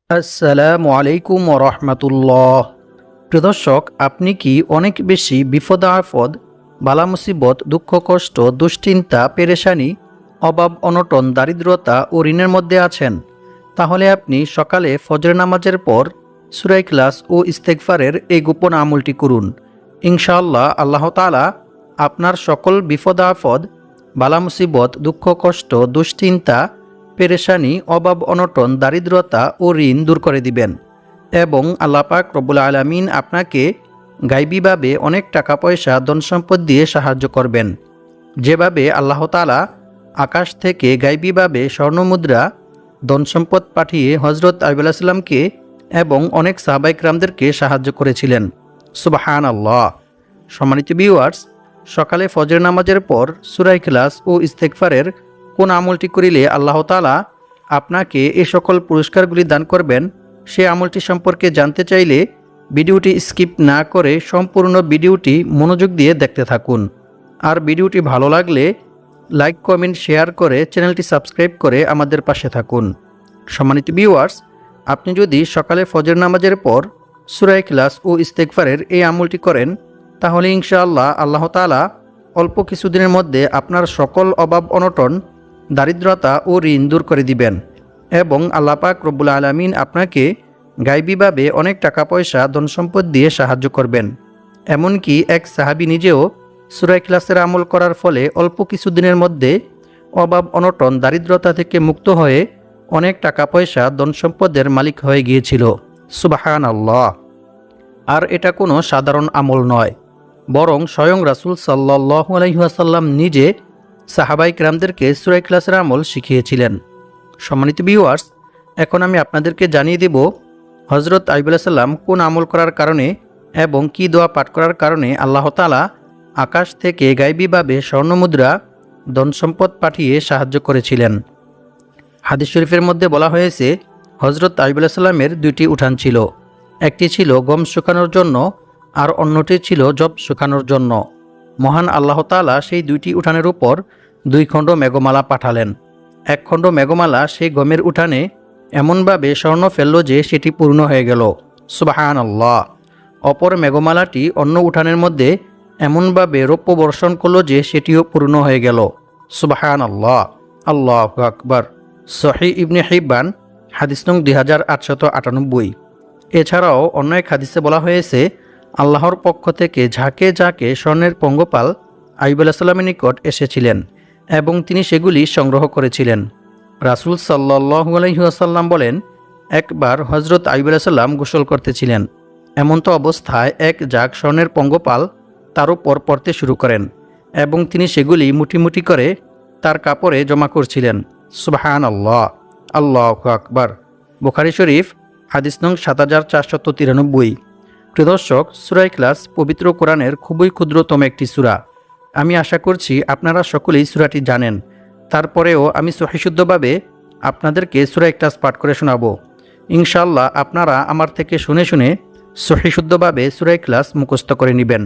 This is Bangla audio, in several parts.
আসসালামু আলাইকুম রহমতুল্লাহ। প্রিয় দর্শক, আপনি কি অনেক বেশি বিপদ আপদ, বালা মুসিবত, দুঃখ কষ্ট, দুশ্চিন্তা, পেরেশানি, অভাব অনটন, দারিদ্রতা ও ঋণের মধ্যে আছেন? তাহলে আপনি সকালে ফজর নামাজের পর সূরা ইখলাস ও ইস্তেগফারের এই গোপন আমলটি করুন। ইনশাআল্লাহ আল্লাহ তাআলা আপনার সকল বিপদ আপদ, বালা মুসিবত, দুঃখ কষ্ট, দুশ্চিন্তা, পেরেশানি, অভাব অনটন, দারিদ্রতা ও ঋণ দূর করে দিবেন এবং আল্লাহ পাক রব্বুল আলামিন আপনাকে গায়বীভাবে অনেক টাকা পয়সা, ধন সম্পদ দিয়ে সাহায্য করবেন। যেভাবে আল্লাহ তাআলা আকাশ থেকে গায়বীভাবে স্বর্ণমুদ্রা, ধন সম্পদ পাঠিয়ে হযরত আইয়ুব আলাইহিস সালামকে এবং অনেক সাহাবায়ে কিরামদেরকে সাহায্য করেছিলেন। সুবহানাল্লাহ। সম্মানিত ভিউয়ার্স, সকালে ফজর নামাজের পর সূরা ইখলাস ও ইস্তেগফারের কোন আমলটি করিলে আল্লাহ তাআলা আপনাকে এই সকল পুরস্কারগুলি দান করবেন, সে আমলটি সম্পর্কে জানতে চাইলে ভিডিওটি স্কিপ না করে সম্পূর্ণ ভিডিওটি মনোযোগ দিয়ে দেখতে থাকুন। আর ভিডিওটি ভালো লাগলে লাইক, কমেন্ট, শেয়ার করে চ্যানেলটি সাবস্ক্রাইব করে আমাদের পাশে থাকুন। সম্মানিত ভিউয়ার্স, আপনি যদি সকালে ফজর নামাজের পর সূরা ইখলাস ও ইস্তেগফারের এই আমলটি করেন, তাহলে ইনশাআল্লাহ আল্লাহ তাআলা অল্প কিছুদিনের মধ্যে আপনার সকল অভাব অনটন, দারিদ্রতা ও ঋণ দূর করে দিবেন এবং আল্লাহ পাক রব্বুল আলামিন আপনাকে গায়বীভাবে অনেক টাকা পয়সা, ধন সম্পদ দিয়ে সাহায্য করবেন। এমনকি এক সাহাবী নিজেও সূরা ইখলাসের আমল করার ফলে অল্প কিছুদিনের মধ্যে অভাব অনটন, দারিদ্রতা থেকে মুক্ত হয়ে অনেক টাকা পয়সা, ধন সম্পদের মালিক হয়ে গিয়েছিল। সুবহানাল্লাহ। আর এটা কোনো সাধারণ আমল নয়, বরং স্বয়ং রাসূল সাল্লাল্লাহু আলাইহি ওয়াসাল্লাম নিজে সাহাবায়ে কিরামদেরকে সূরা ইখলাসের আমল শিখিয়েছিলেন। সম্মানিত ভিউয়ার্স, এখন আমি আপনাদেরকে জানিয়ে দেব হযরত আইয়ুব আলাইহিস সালাম কোন আমল করার কারণে এবং কি দোয়া পাঠ করার কারণে আল্লাহ তাআলা আকাশ থেকে গায়বীভাবে স্বর্ণমুদ্রা, ধন সম্পদ পাঠিয়ে সাহায্য করেছিলেন। হাদিস শরীফের মধ্যে বলা হয়েছে, হযরত আইয়ুব আলাইহিস সালামের দুইটি উঠান ছিল। একটি ছিল গম শুকানোর জন্য আর অন্যটি ছিল যব শুকানোর জন্য। মহান আল্লাহ তাআলা সেই দুইটি উঠানের উপর 2 খণ্ড মেঘমালা পাঠালেন। এক খণ্ড মেঘমালা সেই গমের উঠানে এমনভাবে স্বর্ণ ফেলল যে সেটি পূর্ণ হয়ে গেল। সুবহানাল্লাহ। অপর মেঘমালাটি অন্য উঠানের মধ্যে এমনভাবে রৌপ্য বর্ষণ করল যে সেটিও পূর্ণ হয়ে গেল। সুবহানাল্লাহ। আল্লাহু আকবার। সহিহ ইবনে হিব্বান, হাদিস নং 2898। এছাড়াও অন্য এক হাদিসে বলা হয়েছে, আল্লাহর পক্ষ থেকে ঝাঁকে ঝাঁকে স্বর্ণের পঙ্গপাল আইয়ুব আলাইহিস সালামের নিকট এসেছিলেন এবং তিনি সেগুলি সংগ্রহ করেছিলেন। রাসূল সাল্লাল্লাহু আলাইহি ওয়াসাল্লাম বলেন, একবার হযরত আইয়ুব আলাইহিস সালাম গোসল করতেছিলেন। এমন্ত অবস্থায় এক ঝাঁক স্বর্ণের পঙ্গপাল তার উপর পড়তে শুরু করেন এবং তিনি সেগুলি মুঠি মুঠি করে তার কাপড়ে জমা করছিলেন। সুবহানাল্লাহ। আল্লাহু আকবার। বুখারী শরীফ, হাদিস নং 7493। প্রিয় দর্শক, সূরা ইখলাস পবিত্র কোরআনের খুবই ক্ষুদ্রতম একটি সূরা। আমি আশা করছি আপনারা সকলেই সূরাটি জানেন। তারপরেও আমি সহিশুদ্ধভাবে আপনাদেরকে সূরা ইখলাস পাঠ করে শোনাবো। ইনশাআল্লাহ আপনারা আমার থেকে শুনে শুনে সহিশুদ্ধভাবে সূরা ইখলাস মুখস্থ করে নেবেন।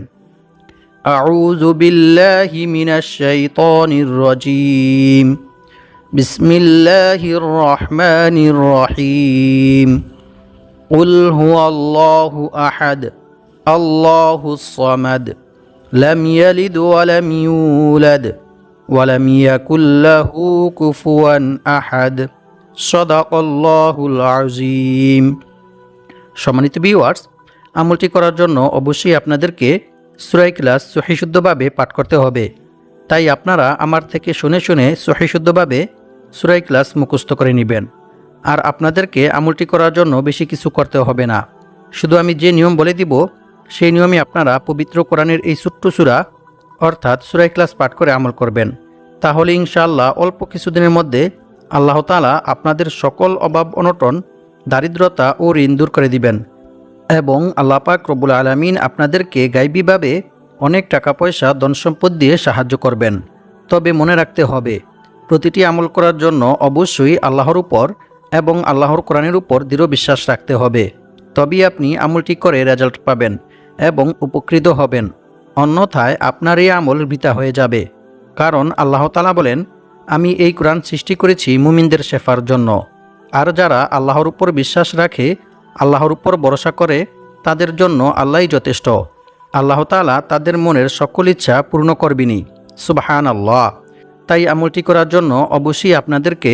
আউযু বিল্লাহি মিনাশ শাইতানির রাজীম। বিসমিল্লাহির রহমানির রহিম। কুল হুয়াল্লাহু আহাদ, আল্লাহুস সামাদ, লাম ইয়ালিদ ওয়া লাম ইউলাদ ওয়া লাম ইয়াকুল লাহু কুফুয়ান আহাদ। সাদাকাল্লাহুল আযীম। সম্মানিত ভিউয়ার্স, আমলটি করার জন্য অবশ্যই আপনাদেরকে সূরা ইখলাস সহিশুদ্ধভাবে পাঠ করতে হবে। তাই আপনারা আমার থেকে শুনে শুনে সহিশুদ্ধভাবে সূরা ইখলাস মুখস্থ করে নেবেন। আর আপনাদেরকে আমলটি করার জন্য বেশি কিছু করতে হবে না। শুধু আমি যে নিয়ম বলে দিব সেই নিয়মে আপনারা পবিত্র কোরআনের এই ছোট্ট সূরা অর্থাৎ সূরা ইখলাস পাঠ করে আমল করবেন। তাহলে ইনশাআল্লাহ অল্প কিছুদিনের মধ্যে আল্লাহ তাআলা আপনাদের সকল অভাব অনটন, দারিদ্রতা ও ঋণ দূর করে দিবেন এবং আল্লাহ পাক রব্বুল আলামিন আপনাদেরকে গায়বীভাবে অনেক টাকা পয়সা, ধন সম্পদ দিয়ে সাহায্য করবেন। তবে মনে রাখতে হবে, প্রতিটি আমল করার জন্য অবশ্যই আল্লাহর উপর এবং আল্লাহর কোরআনের উপর দৃঢ় বিশ্বাস রাখতে হবে। তবেই আপনি আমলটি করে রেজাল্ট পাবেন এবং উপকৃত হবেন। অন্যথায় আপনার এই আমল বৃথা হয়ে যাবে। কারণ আল্লাহ তাআলা বলেন, আমি এই কোরআন সৃষ্টি করেছি মুমিনদের শেফার জন্য। আর যারা আল্লাহর উপর বিশ্বাস রাখে, আল্লাহর উপর ভরসা করে, তাদের জন্য আল্লাহই যথেষ্ট। আল্লাহ তাআলা তাদের মনের সকল ইচ্ছা পূর্ণ করবেনই। সুবহানাল্লাহ। তাই আমলটি করার জন্য অবশ্যই আপনাদেরকে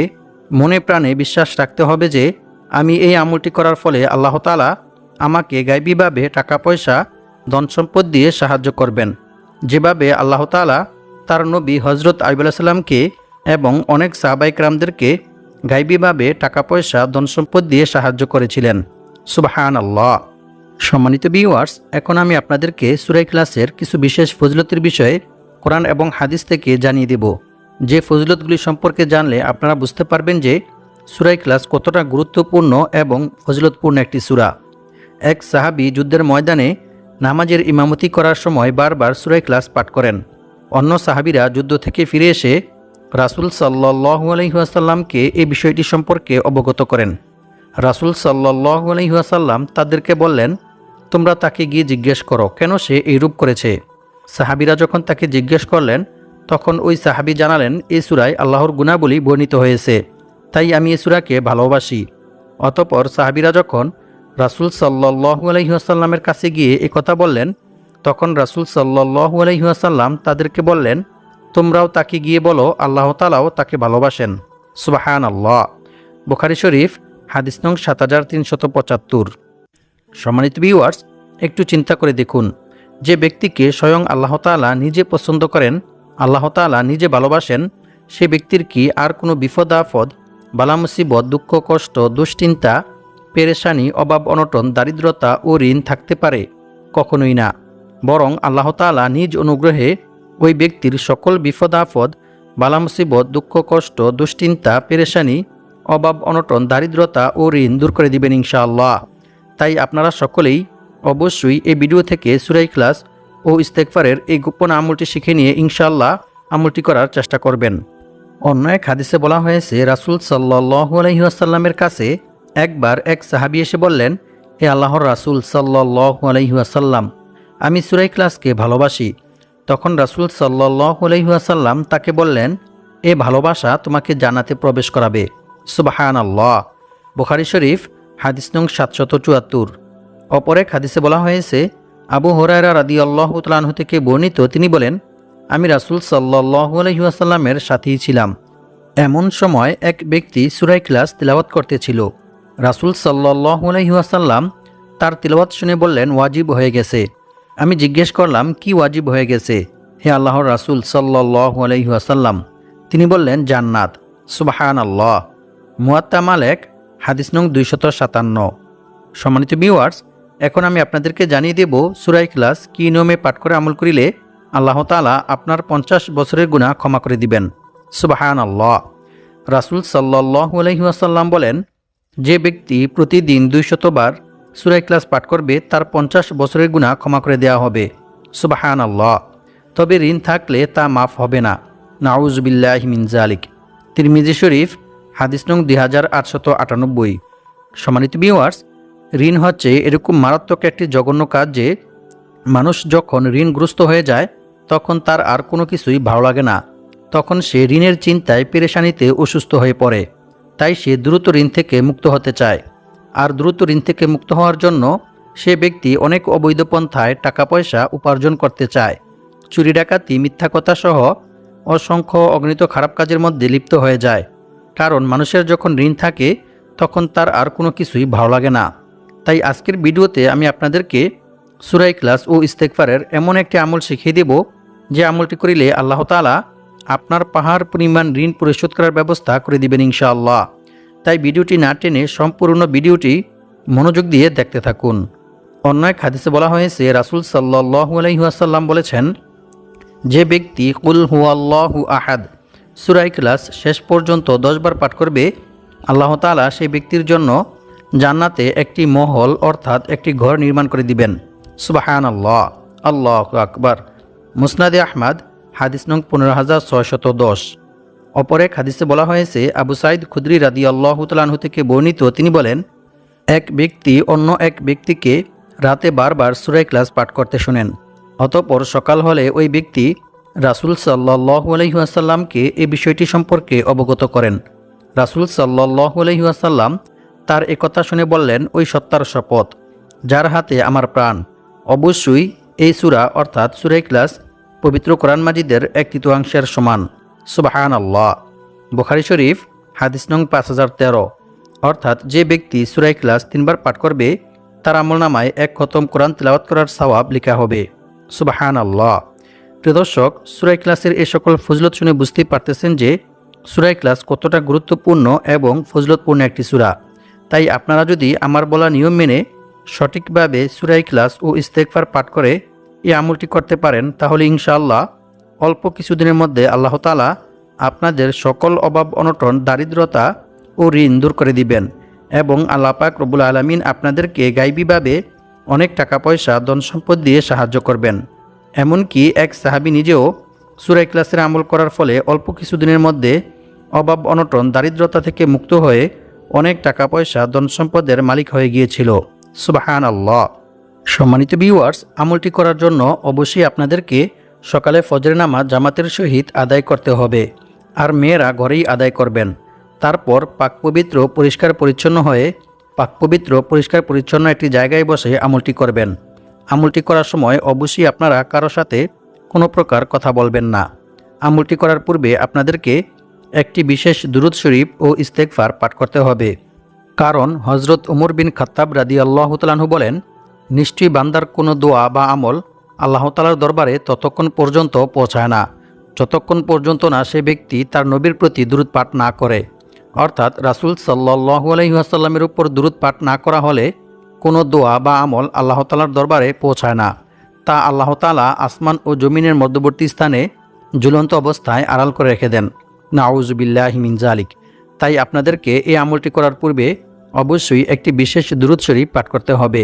মনে প্রাণে বিশ্বাস রাখতে হবে যে আমি এই আমলটি করার ফলে আল্লাহ তাআলা আমাকে গায়বীভাবে টাকা পয়সা ধন সম্পদ দিয়ে সাহায্য করবেন, যেভাবে আল্লাহ তাআলা তার নবী হজরত আইয়ুব আলাইহিস সালামকে এবং অনেক সাহাবায়ে কেরামদেরকে গায়বীভাবে টাকা পয়সা ধন সম্পদ দিয়ে সাহায্য করেছিলেন। সুবহানাল্লাহ। সম্মানিত ভিউয়ার্স, এখন আমি আপনাদেরকে সূরা ইখলাসের কিছু বিশেষ ফজিলতের বিষয়ে কোরআন এবং হাদিস থেকে জানিয়ে দেব, যে ফজিলতগুলি সম্পর্কে জানলে আপনারা বুঝতে পারবেন যে সূরা ইখলাস কতটা গুরুত্বপূর্ণ এবং ফজিলতপূর্ণ একটি সূরা। এক সাহাবী যুদ্ধের ময়দানে নামাজের ইমামতি করার সময় বারবার সূরা ইখলাস পাঠ করেন। অন্য সাহাবীরা যুদ্ধ থেকে ফিরে এসে রাসূল সাল্লাল্লাহু আলাইহি ওয়াসাল্লামকে এই বিষয়টি সম্পর্কে অবগত করেন। রাসূল সাল্লাল্লাহু আলাইহি ওয়াসাল্লাম তাদেরকে বললেন, তোমরা তাকে গিয়ে জিজ্ঞেস করো কেন সে এইরূপ করেছে। সাহাবীরা যখন তাকে জিজ্ঞেস করলেন, তখন ওই সাহাবী জানালেন, এই সূরায় আল্লাহর গুণাবলী বর্ণিত হয়েছে, তাই আমি এই সূরাকে ভালোবাসি। অতঃপর সাহাবীরা যখন রাসূল সাল্লাল্লাহু আলাইহি ওয়াসাল্লামের কাছে গিয়ে এই কথা বললেন, তখন রাসূল সাল্লাল্লাহু আলাইহি ওয়াসাল্লাম তাদেরকে বললেন, তোমরাও তাকে গিয়ে বলো আল্লাহ তাআলাও তাকে ভালোবাসেন। সুবহানাল্লাহ। বুখারী শরীফ, হাদিস নং 7375। সম্মানিত ভিউয়ার্স, একটু চিন্তা করে দেখুন, যে ব্যক্তিকে স্বয়ং আল্লাহ তাআলা নিজে পছন্দ করেন, আল্লাহ তাআলা নিজে ভালোবাসেন, সে ব্যক্তির কি আর কোনো বিপদ আপদ, বালা মুসিবত, দুঃখ কষ্ট, দুশ্চিন্তা, পেরেশানি, অভাব অনটন, দারিদ্রতা ও ঋণ থাকতে পারে? কখনোই না। বরং আল্লাহ তাআলা নিজ অনুগ্রহে ওই ব্যক্তির সকল বিপদ আপদ, বালা মুসিবত, দুঃখ কষ্ট, দুশ্চিন্তা, পেরেশানি, অভাব অনটন, দারিদ্রতা ও ঋণ দূর করে দিবেন ইনশাআল্লাহ। তাই আপনারা সকলেই অবশ্যই এই ভিডিও থেকে সূরা ইখলাস ও ইস্তেগফারের এই গোপন আমলটি শিখে নিয়ে ইনশাআল্লাহ আমলটি করার চেষ্টা করবেন। অন্য এক হাদিসে বলা হয়েছে, রাসূল সাল্লাল্লাহু আলাইহি ওয়াসাল্লামের কাছে একবার এক সাহাবী এসে বললেন, হে আল্লাহর রাসূল সাল্লাল্লাহু আলাইহি ওয়াসাল্লাম, আমি সূরা ইখলাসকে ভালোবাসি। তখন রাসূল সাল্লাল্লাহু আলাইহি ওয়াসাল্লাম তাকে বললেন, এ ভালোবাসা তোমাকে জান্নাতে প্রবেশ করাবে। সুবহানাল্লাহ। বুখারী শরীফ, হাদিস নং 774। অপর এক হাদিসে বলা হয়েছে, আবু হুরায়রা রাদিয়াল্লাহু তাআলা আনহু থেকে বর্ণিত, তিনি বলেন, আমি রাসূল সাল্লাল্লাহু আলাইহি ওয়াসাল্লামের সাথেই ছিলাম। এমন সময় এক ব্যক্তি সূরা ইখলাস তিলাওয়াত করতেছিল। রাসূল সাল্লাল্লাহু আলাইহি ওয়াসাল্লাম তার তিলাওয়াত শুনে বললেন, ওয়াজিব হয়ে গেছে। আমি জিজ্ঞেস করলাম, কি ওয়াজিব হয়ে গেছে হে আল্লাহর রাসূল সাল্লাল্লাহু আলাইহি ওয়াসাল্লাম? তিনি বললেন, জান্নাত। সুবহানাল্লাহ। মুয়াত্তা মালিক, হাদিস নং 257। সম্মানিত ভিউয়ার্স, এখন আমি আপনাদেরকে জানিয়ে দেব সূরা ইখলাস কি নিয়মে পাঠ করে আমল করিলে আল্লাহ তাআলা আপনার 50 বছরের গুনাহ ক্ষমা করে দিবেন। সুবহানাল্লাহ। রাসূল সাল্লাল্লাহু আলাইহি ওয়াসাল্লাম বলেন, যে ব্যক্তি প্রতিদিন 200 বার সূরা ইখলাস পাঠ করবে তার 50 বছরের গুনাহ ক্ষমা করে দেওয়া হবে। সুবহানাল্লাহ। তবে ঋণ থাকলে তা মাফ হবে না। নাউযুবিল্লাহি মিন যালিক। তিরমিজি শরীফ, হাদিস নং 2898। সম্মানিত ভিউয়ার্স, ঋণ হচ্ছে এরকম মারাত্মক একটি জঘন্য কাজ যে মানুষ যখন ঋণগ্রস্ত হয়ে যায় তখন তার আর কোনো কিছুই ভালো লাগে না। তখন সে ঋণের চিন্তায় পেরেশানিতে অসুস্থ হয়ে পড়ে। তাই সে দ্রুত ঋণ থেকে মুক্ত হতে চায়। আর দ্রুত ঋণ থেকে মুক্ত হওয়ার জন্য সে ব্যক্তি অনেক অবৈধ পন্থায় টাকা পয়সা উপার্জন করতে চায়। চুরি ডাকাতি, মিথ্যা কথা সহ অসংখ্য অগণিত খারাপ কাজের মধ্যে লিপ্ত হয়ে যায়। কারণ মানুষের যখন ঋণ থাকে তখন তার আর কোনো কিছুই ভালো লাগে না। তাই আজকের ভিডিওতে আমি আপনাদেরকে সূরা ইখলাস ও ইস্তেগফারের এমন একটি আমল শিখিয়ে দেব, যে আমলটি করিলে আল্লাহ তাআলা আপনার পাহাড় পরিমাণ ঋণ পরিশোধ করার ব্যবস্থা করে দিবেন ইনশাআল্লাহ। তাই ভিডিওটি না টেনে সম্পূর্ণ ভিডিওটি মনোযোগ দিয়ে দেখতে থাকুন। অন্য এক হাদিসে বলা হয়েছে, রাসূল সাল্লাল্লাহু আলাইহি ওয়াসাল্লাম বলেছেন, যে ব্যক্তি কুল হুয়াল্লাহু আহাদ সূরা ইখলাস শেষ পর্যন্ত 10 বার পাঠ করবে, আল্লাহ তাআলা সেই ব্যক্তির জন্য জান্নাতে একটি মহল অর্থাৎ একটি ঘর নির্মাণ করে দিবেন। সুবহানাল্লাহ। আল্লাহু আকবার। মুসনাদে আহমদ, হাদিস নং 15610। অপর এক হাদিসে বলা হয়েছে, আবু সাঈদ খুদরি রাদিয়াল্লাহু তাআলা আনহু থেকে বর্ণিত, তিনি বলেন, এক ব্যক্তি অন্য এক ব্যক্তিকে রাতে বারবার সূরা ইখলাস পাঠ করতে শুনেন। অতঃপর সকাল হলে ওই ব্যক্তি রাসূল সাল্লাল্লাহু আলাইহি ওয়াসাল্লামকে এই বিষয়টি সম্পর্কে অবগত করেন। রাসূল সাল্লাল্লাহু আলাইহি ওয়াসাল্লাম তার একথা শুনে বললেন, ওই সত্তার শপথ যার হাতে আমার প্রাণ, অবশ্যই এই সূরা অর্থাৎ সূরা ইখলাস পবিত্র কোরআন মাজিদের 1/3 সমান। সুবহানাল্লাহ। বুখারী শরীফ হাদিস নং 5013। অর্থাৎ যে ব্যক্তি সূরা ইখলাস 3বার পাঠ করবে তার আমলনামায় 1 খতম কোরআন তিলাওয়াত করার সওয়াব লেখা হবে। সুবহানাল্লাহ। প্রিয় দর্শক, সূরা ইখলাসের এই সকল ফজিলত শুনে বুঝতেই পারতেছেন যে সূরা ইখলাস কতটা গুরুত্বপূর্ণ এবং ফজিলতপূর্ণ একটি সূরা। তাই আপনারা যদি আমার বলা নিয়ম মেনে সঠিকভাবে সূরা ইখলাস ও ইস্তেগফার পাঠ করে এই আমলটি করতে পারেন, তাহলে ইনশাআল্লাহ অল্প কিছুদিনের মধ্যে আল্লাহ তাআলা আপনাদের সকল অভাব অনটন, দারিদ্রতা ও ঋণ দূর করে দিবেন এবং আল্লাহ পাক রব্বুল আলামিন আপনাদেরকে গায়বীভাবে অনেক টাকা পয়সা, ধন সম্পদ দিয়ে সাহায্য করবেন। এমনকি এক সাহাবী নিজেও সূরা ইখলাসের আমল করার ফলে অল্প কিছুদিনের মধ্যে অভাব অনটন, দারিদ্রতা থেকে মুক্ত হয়ে অনেক টাকা পয়সা, ধন সম্পদের মালিক হয়ে গিয়েছিল। সুবহানাল্লাহ। সম্মানিত ভিউয়ার্স, আমলটি করার জন্য অবশ্যই আপনাদেরকে সকালে ফজরের নামাজ জামাতের সহিত আদায় করতে হবে, আর মেয়েরা ঘরেই আদায় করবেন। তারপর পাক পবিত্র পরিষ্কার পরিচ্ছন্ন হয়ে পরিষ্কার পরিচ্ছন্ন একটি জায়গায় বসে আমলটি করবেন। আমলটি করার সময় অবশ্যই আপনারা কারো সাথে কোনো প্রকার কথা বলবেন না। আমলটি করার পূর্বে আপনাদেরকে একটি বিশেষ দুরূদ শরীফ ও ইস্তেগফার পাঠ করতে হবে। কারণ হযরত ওমর বিন খাত্তাব রাদিয়াল্লাহু তাআলা আনহু বলেন, নিশ্চয়ই বান্দার কোনো দোয়া বা আমল আল্লাহ তাআলার দরবারে ততক্ষণ পর্যন্ত পৌঁছায় না যতক্ষণ পর্যন্ত না সে ব্যক্তি তার নবীর প্রতি দুরূদ পাঠ না করে। অর্থাৎ রাসূল সাল্লাল্লাহু আলাইহি ওয়াসাল্লামের উপর দুরূদ পাঠ না করা হলে কোনো দোয়া বা আমল আল্লাহ তাআলার দরবারে পৌঁছায় না। তা আল্লাহ তাআলা আসমান ও জমিনের মধ্যবর্তী স্থানে ঝুলন্ত অবস্থায় আড়াল করে রেখে দেন। নাউযু বিল্লাহি মিন যালিক। তাই আপনাদেরকে এই আমলটি করার পূর্বে অবশ্যই একটি বিশেষ দুরূদ শরীফ পাঠ করতে হবে।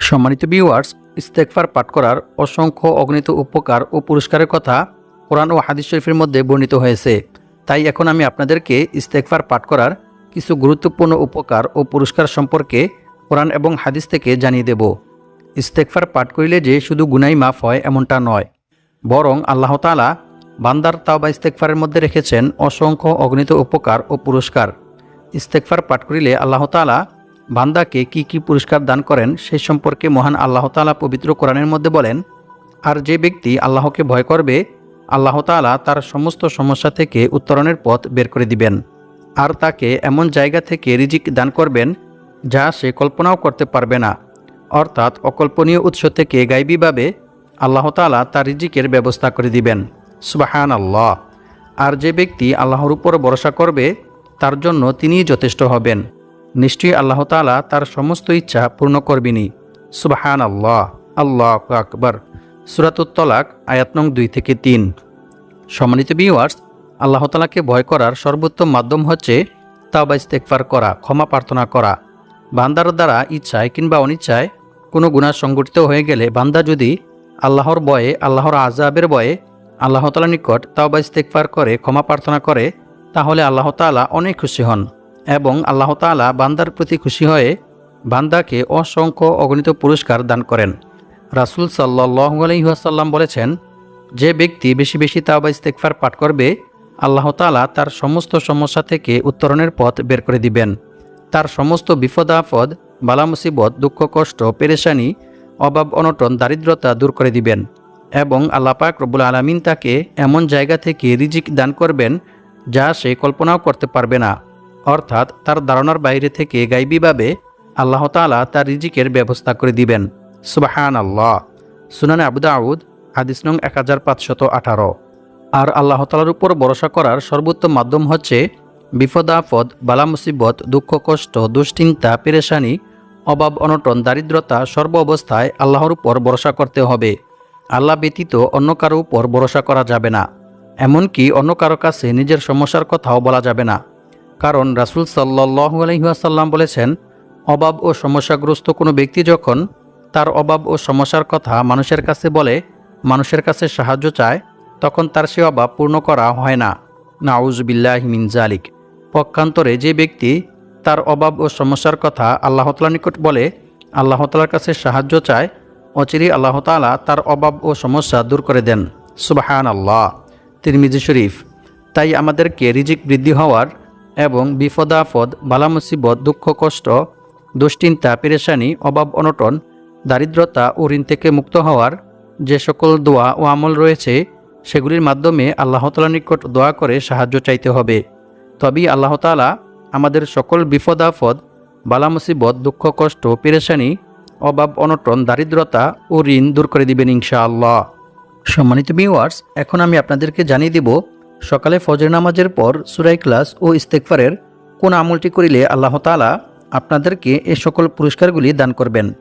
সম্মানিত ভিউয়ার্স, ইস্তেগফার পাঠ করার অসংখ্য অগণিত উপকার ও পুরস্কারের কথা কোরআন ও হাদিস শরীফের মধ্যে বর্ণিত হয়েছে। তাই এখন আমি আপনাদেরকে ইস্তেগফার পাঠ করার কিছু গুরুত্বপূর্ণ উপকার ও পুরস্কার সম্পর্কে কোরআন এবং হাদিস থেকে জানিয়ে দেব। ইস্তেগফার পাঠ করিলে যে শুধু গুনাহ মাফ হয় এমনটা নয়, বরং আল্লাহ তাআলা বান্দার তাওবা ইস্তেগফারের মধ্যে রেখেছেন অসংখ্য অগণিত উপকার ও পুরস্কার। ইস্তেগফার পাঠ করিলে আল্লাহ তাআলা বান্দাকে কি পুরস্কার দান করেন সেই সম্পর্কে মহান আল্লাহ তাআলা পবিত্র কোরআনের মধ্যে বলেন, আর যে ব্যক্তি আল্লাহকে ভয় করবে আল্লাহ তাআলা তার সমস্ত সমস্যা থেকে উত্তরণের পথ বের করে দিবেন, আর তাকে এমন জায়গা থেকে রিজিক দান করবেন যা সে কল্পনাও করতে পারবে না। অর্থাৎ অকল্পনীয় উৎস থেকে গায়বীভাবে আল্লাহ তাআলা তার রিজিকের ব্যবস্থা করে দিবেন। সুবহানাল্লাহ। আর যে ব্যক্তি আল্লাহর উপর ভরসা করবে তার জন্য তিনিই যথেষ্ট হবেন। নিশ্চয়ই আল্লাহ তাআলা তার সমস্ত ইচ্ছা পূর্ণ করবেনই। সুবহানাল্লাহ। আল্লাহু আকবার। সূরাতুত তলাক আয়াত নং 2-3। সম্মানিত ভিউয়ার্স, আল্লাহ তাআলাকে ভয় করার সর্বোত্তম মাধ্যম হচ্ছে তাওবা ইস্তেগফার করা, ক্ষমা প্রার্থনা করা। বান্দার দ্বারা ইচ্ছায় কিংবা অনিচ্ছায় কোনো গুনাহ সংঘটিত হয়ে গেলে বান্দা যদি আল্লাহর ভয়ে, আল্লাহর আযাবের ভয়ে আল্লাহ তাআলার নিকট তাওবা ইস্তেগফার করে ক্ষমা প্রার্থনা করে, তাহলে আল্লাহ তাআলা অনেক খুশি হন এবং আল্লাহ তাআলা বান্দার প্রতি খুশি হয়ে বান্দাকে অসংখ্য অগণিত পুরস্কার দান করেন। রাসূল সাল্লাল্লাহু আলাইহি ওয়াসাল্লাম বলেছেন, যে ব্যক্তি বেশি বেশি তাওবা ইস্তেগফার পাঠ করবে আল্লাহ তাআলা তার সমস্ত সমস্যা থেকে উত্তরণের পথ বের করে দিবেন। তার সমস্ত বিপদ আপদ, বালা মুসিবত, দুঃখ কষ্ট, পেরেশানি, অভাব অনটন, দারিদ্রতা দূর করে দিবেন এবং আল্লাহ পাক রব্বুল আলামিন তাকে এমন জায়গা থেকে রিজিক দান করবেন যা সে কল্পনাও করতে পারবে না। অর্থাৎ তার ধারণার বাইরে থেকে গায়বীভাবে আল্লাহ তাআলা তার রিজিকের ব্যবস্থা করে দিবেন। সুবহানাল্লাহ। সুনানে আবু দাউদ হাদিস নং 1518। আর আল্লাহ তাআলার উপর ভরসা করার সর্বোত্তম মাধ্যম হচ্ছে বিপদ আপদ, বালা মুসিবত, দুঃখ কষ্ট, দুশ্চিন্তা, পেরেশানি, অভাব অনটন, দারিদ্রতা সর্ব অবস্থায় আল্লাহর উপর ভরসা করতে হবে। আল্লাহ ব্যতীত অন্য কারো উপর ভরসা করা যাবে না। এমনকি অন্য কারো কাছে নিজের সমস্যার কথাও বলা যাবে না। কারণ রাসূল সাল্লাল্লাহু আলাইহি ওয়াসাল্লাম বলেছেন, অভাব ও সমস্যাগ্রস্ত কোনো ব্যক্তি যখন তার অভাব ও সমস্যার কথা মানুষের কাছে বলে, মানুষের কাছে সাহায্য চায়, তখন তার সে অভাব পূর্ণ করা হয় না। নাউযু বিল্লাহি মিন যালিক। পক্ষান্তরে যে ব্যক্তি তার অভাব ও সমস্যার কথা আল্লাহ তাআলার নিকট বলে, আল্লাহ তাআলার কাছে সাহায্য চায়, অচিরেই আল্লাহ তাআলা তার অভাব ও সমস্যা দূর করে দেন। সুবহানাল্লাহ। তিরমিজি শরীফ। তাই আমাদেরকে রিজিক বৃদ্ধি হওয়ার এবং বিপদ আপদ বালা মুসিবত দুঃখ কষ্ট দুশ্চিন্তা পেরেশানি অভাব অনটন দারিদ্রতা ও ঋণ থেকে মুক্ত হওয়ার যে সকল দোয়া ও আমল রয়েছে সেগুলির মাধ্যমে আল্লাহ তাআলার নিকট দোয়া করে সাহায্য চাইতে হবে। তবেই আল্লাহ তাআলা আমাদের সকল বিপদ আপদ বালা মুসিবত দুঃখ কষ্ট পেরেশানি অভাব অনটন দারিদ্রতা ও ঋণ দূর করে দিবেন ইনশাআল্লাহ। সম্মানিত ভিউয়ার্স, এখন আমি আপনাদেরকে জানিয়ে দেব সকালে ফজর নামাজের পর সূরা ইখলাস ও ইস্তেগফারের কোন আমলটি করিলে আল্লাহ তাআলা আপনাদেরকে এই সকল পুরস্কারগুলি দান করবেন।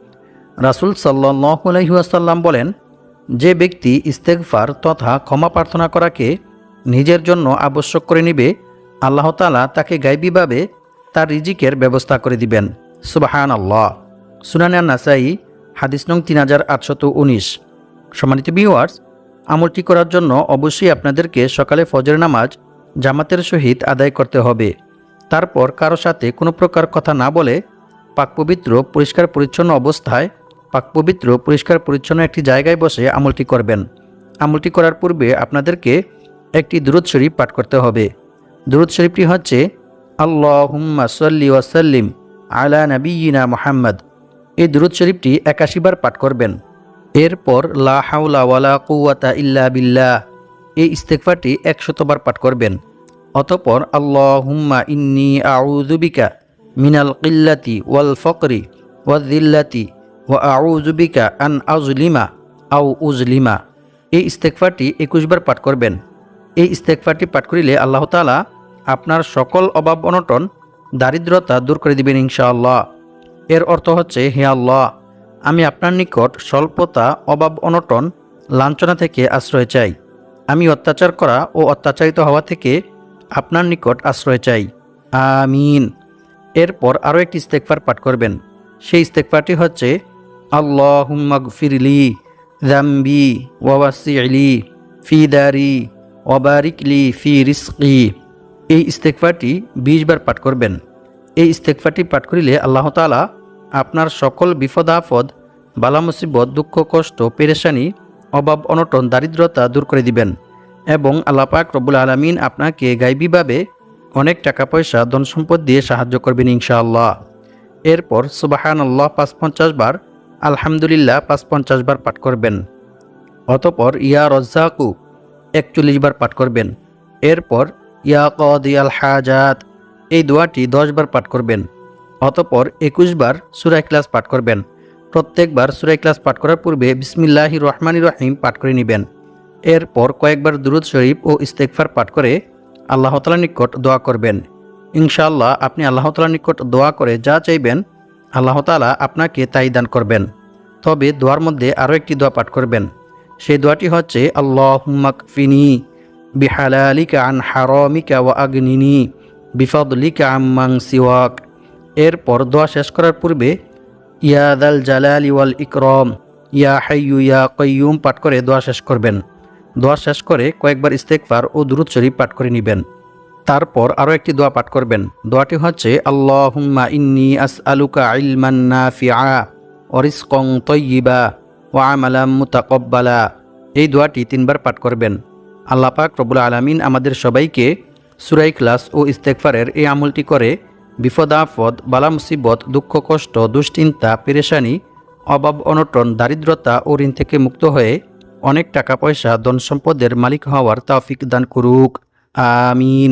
রাসূল সাল্লাল্লাহু আলাইহি ওয়াসাল্লাম বলেন, যে ব্যক্তি ইস্তেগফার তথা ক্ষমা প্রার্থনা করাকে নিজের জন্য আবশ্যক করে নিবে, আল্লাহ তাআলা তাকে গায়বীভাবে তার রিজিকের ব্যবস্থা করে দিবেন। সুবহানাল্লাহ। সুনানে আন-নাসাই হাদিস নং 3819। সম্মানিত ভিউয়ার্স, আমলটি করার জন্য অবশ্যই আপনাদেরকে সকালে ফজর নামাজ জামাতের সহিত আদায় করতে হবে। তারপর কারো সাথে কোনো প্রকার কথা না বলে পাকপবিত্র পরিষ্কার পরিচ্ছন্ন অবস্থায় পাকপবিত্র পরিষ্কার পরিচ্ছন্ন একটি জায়গায় বসে আমলটি করবেন। আমলটি করার পূর্বে আপনাদেরকে একটি দুরূদ শরীফ পাঠ করতে হবে। দুরূদ শরীফটি হচ্ছে আল্লাহুম্মা সাল্লি ওয়া সাল্লিম আলা নাবিয়িনা মুহাম্মদ। এই দুরূদ শরীফটি 81 বার পাঠ করবেন। এরপর লা হাওলা ওয়ালা কুওয়াতা ইল্লা বিল্লাহ এই ইস্তেগফারটি 100 বার পাঠ করবেন। অতঃপর আল্লাহুম্মা ইন্নী আউযু বিকা মিনাল কিল্লাতি ওয়াল ফকরি ওয়ায-যিল্লাতি ওয়া আউযু বিকা আন আযলিমা আও উযলিমা এই ইস্তেগফারটি 21 বার পাঠ করবেন। এই ইস্তেগফারটি পাঠ করিলে আল্লাহ তাআলা আপনার সকল অভাব অনটন দারিদ্রতা দূর করে দিবেন ইনশাআল্লাহ। এর অর্থ হচ্ছে, হে আল্লাহ, আমি আপনার নিকট স্বল্পতা অভাব অনটন লাঞ্ছনা থেকে আশ্রয় চাই। আমি অত্যাচার করা ও অত্যাচারিত হওয়া থেকে আপনার নিকট আশ্রয় চাই। আমিন। এরপর আরও একটি ইস্তেগফার পাঠ করবেন। সেই ইস্তেগফারটি হচ্ছে আল্লাহুম্মা গফিরলি যামবি ওয়া ওয়াসি'লি ফি দারি ওয়া বারিকলি ফি রিজকি এই ইস্তেগফারটি 20 বার পাঠ করবেন। এই ইস্তেগফারটি পাঠ করিলে আল্লাহ তাআলা আপনার সকল বিপদ আপদ বালা মুসিবত দুঃখ কষ্ট পেরেশানি অভাব অনটন দারিদ্রতা দূর করে দিবেন এবং আল্লাহ পাক রব্বুল আলামিন আপনাকে গায়বীভাবে অনেক টাকা পয়সা ধন সম্পদ দিয়ে সাহায্য করবেন ইনশাআল্লাহ। এরপর সুবহানাল্লাহ 550 বার, আলহামদুলিল্লাহ 550 বার পাঠ করবেন। অতঃপর ইয়া রাজ্জাকু 41 বার পাঠ করবেন। এরপর ইয়া কাদিয়াল হাজাত এই দোয়াটি 10 বার পাঠ করবেন। অতঃপর 21 বার সূরা ইখলাস পাঠ করবেন। প্রত্যেকবার সূরা ইখলাস পাঠ করার পূর্বে বিসমিল্লাহির রহমানির রহিম পাঠ করে নেবেন। এরপর কয়েকবার দুরূদ শরীফ ও ইস্তেগফার পাঠ করে আল্লাহ তাআলার নিকট দোয়া করবেন। ইনশাআল্লাহ আপনি আল্লাহ তাআলার নিকট দোয়া করে যা চাইবেন আল্লাহ তাআলা আপনাকে তাই দান করবেন। তবে দোয়ার মধ্যে আরও একটি দোয়া পাঠ করবেন। সেই দোয়াটি হচ্ছে আল্লাহুম্মা কফিনি বিহালালিকা আন হারামিকা ওয়া আগনিনি বিফাদলিকা আম্মান সিওয়াক। এরপর দোয়া শেষ করার পূর্বে ইয়া দাল জালালি ওয়াল ইকরাম ইয়া হাইয়ু ইয়া কাইয়ুম পাঠ করে দোয়া শেষ করবেন। দোয়া শেষ করে কয়েকবার ইস্তেগফার ও দুরূদ শরীফ পাঠ করে নেবেন। তারপর আরও একটি দোয়া পাঠ করবেন। দোয়াটি হচ্ছে আল্লাহুম্মা ইন্নী আসআলুকা ইলমান নাফিআ ওয়া রিজকান তাইয়্যিবা ওয়া আমালাম মুতাকাব্বালা এই দোয়াটি 3 বার পাঠ করবেন। আল্লাহ পাক রব্বুল আলামিন আমাদের সবাইকে সূরা ইখলাস ও ইস্তেগফারের এই আমলটি করে বিপদ আপদ বালা মুসিবত দুঃখ কষ্ট দুশ্চিন্তা পেরেশানি অভাব অনটন দারিদ্রতা ও ঋণ থেকে মুক্ত হয়ে অনেক টাকা পয়সা ধন সম্পদের মালিক হওয়ার তৌফিক দান করুক। আমিন।